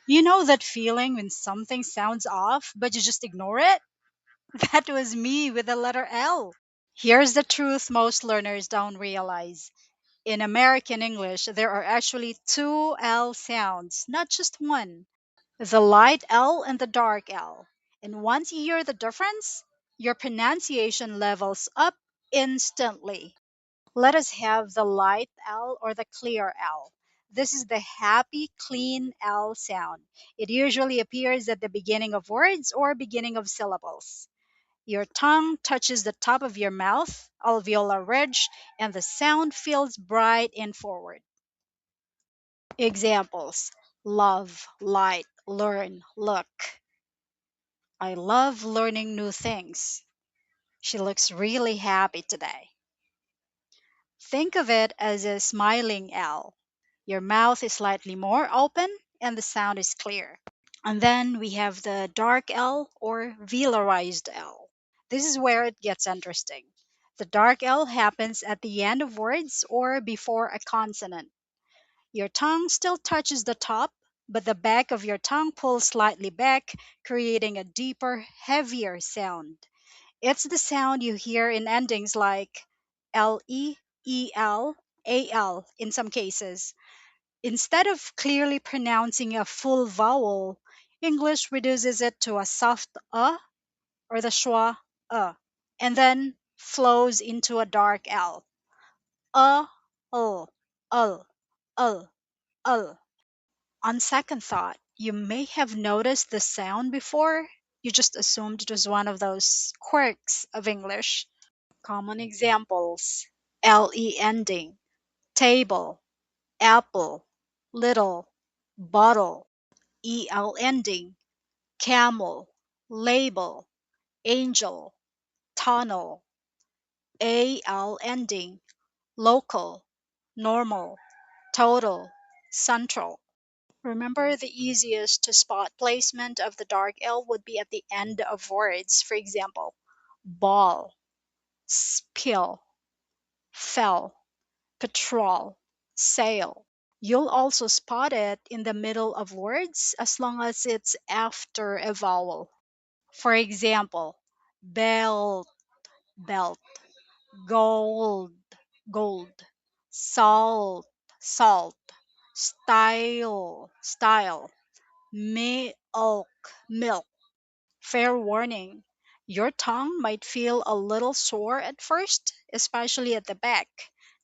You know that feeling when something sounds off, but you just ignore it? That was me with the letter L. Here's the truth most learners don't realize. In American English, there are actually two L sounds, not just one. The light L and the dark L. And once you hear the difference, your pronunciation levels up instantly. Let us have the light L or the clear L. This is the happy, clean L sound. It usually appears at the beginning of words or beginning of syllables. Your tongue touches the top of your mouth, alveolar ridge, and the sound feels bright and forward. Examples: love, light, learn, look. I love learning new things. She looks really happy today. Think of it as a smiling L. Your mouth is slightly more open and the sound is clear. And then we have the dark L or velarized L. This is where it gets interesting. The dark L happens at the end of words or before a consonant. Your tongue still touches the top, but the back of your tongue pulls slightly back, creating a deeper, heavier sound. It's the sound you hear in endings like LE, EL, AL in some cases. Instead of clearly pronouncing a full vowel, English reduces it to a soft or the schwa and then flows into a dark L. Uh, ul, ul, ul, ul. On second thought, you may have noticed the sound before. You just assumed it was one of those quirks of English. Common examples: LE ending, table, apple, little, bottle, EL ending, camel, label, angel, tunnel, AL ending, local, normal, total, central. Remember, the easiest to spot placement of the dark L would be at the end of words. For example, ball, spill, fell, patrol, sail. You'll also spot it in the middle of words as long as it's after a vowel. For example, belt, belt, gold, gold, salt, salt, style, style, milk, milk. Fair warning, your tongue might feel a little sore at first, especially at the back.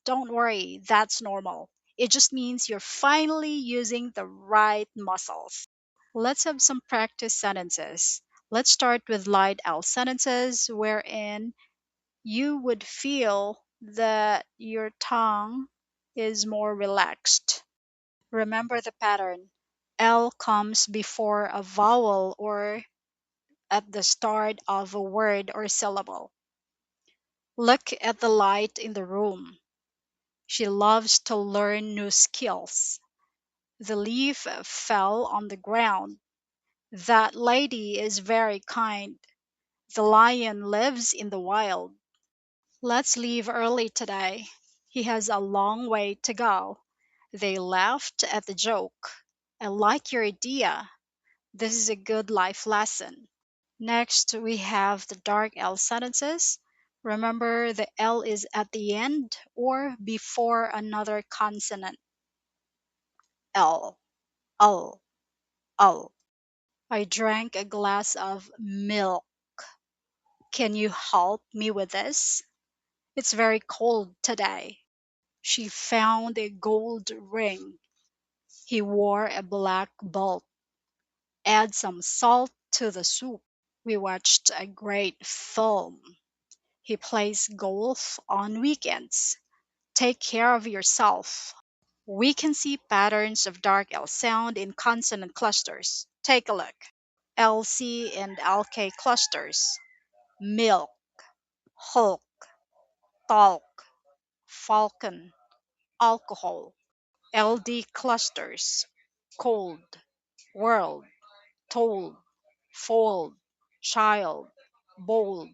Don't worry, that's normal. It just means you're finally using the right muscles. Let's have some practice sentences. Let's start with light L sentences wherein you would feel that your tongue is more relaxed. Remember the pattern. L comes before a vowel or at the start of a word or syllable. Look at the light in the room. She loves to learn new skills. The leaf fell on the ground. That lady is very kind. The lion lives in the wild. Let's leave early today. He has a long way to go. They laughed at the joke. I like your idea. This is a good life lesson. Next, we have the dark L sentences. Remember, the L is at the end or before another consonant. L, L, L. I drank a glass of milk. Can you help me with this? It's very cold today. She found a gold ring. He wore a black belt. Add some salt to the soup. We watched a great film. He plays golf on weekends. Take care of yourself. We can see patterns of dark L sound in consonant clusters. Take a look. LC and LK clusters. Milk, Hulk, talk, falcon, alcohol. LD clusters. Cold, world, told, fold, child, bold,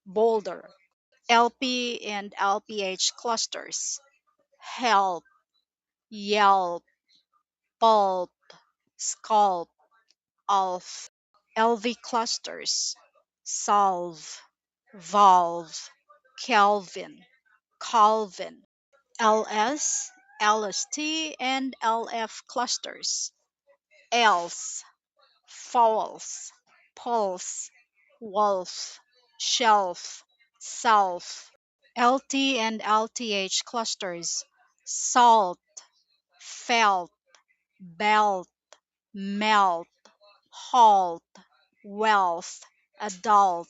boulder. LP and LPH clusters. Help, yelp, pulp, Scalp, Alf, LV clusters, solve, valve, Kelvin, Calvin, LS, LST, and LF clusters, else, false, pulse, wolf, shelf, self, LT and LTH clusters, salt, felt, belt, melt, halt, wealth, adult.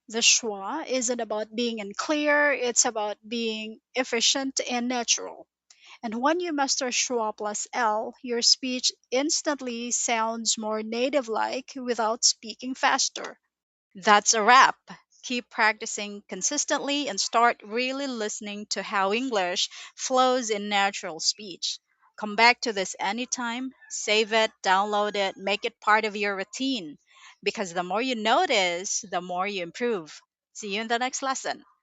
The schwa isn't about being unclear, it's about being efficient and natural. And when you master schwa plus L, your speech instantly sounds more native like without speaking faster. That's a wrap. Keep practicing consistently and start really listening to how English flows in natural speech. Come back to this anytime, save it, download it, make it part of your routine. Because the more you notice, the more you improve. See you in the next lesson.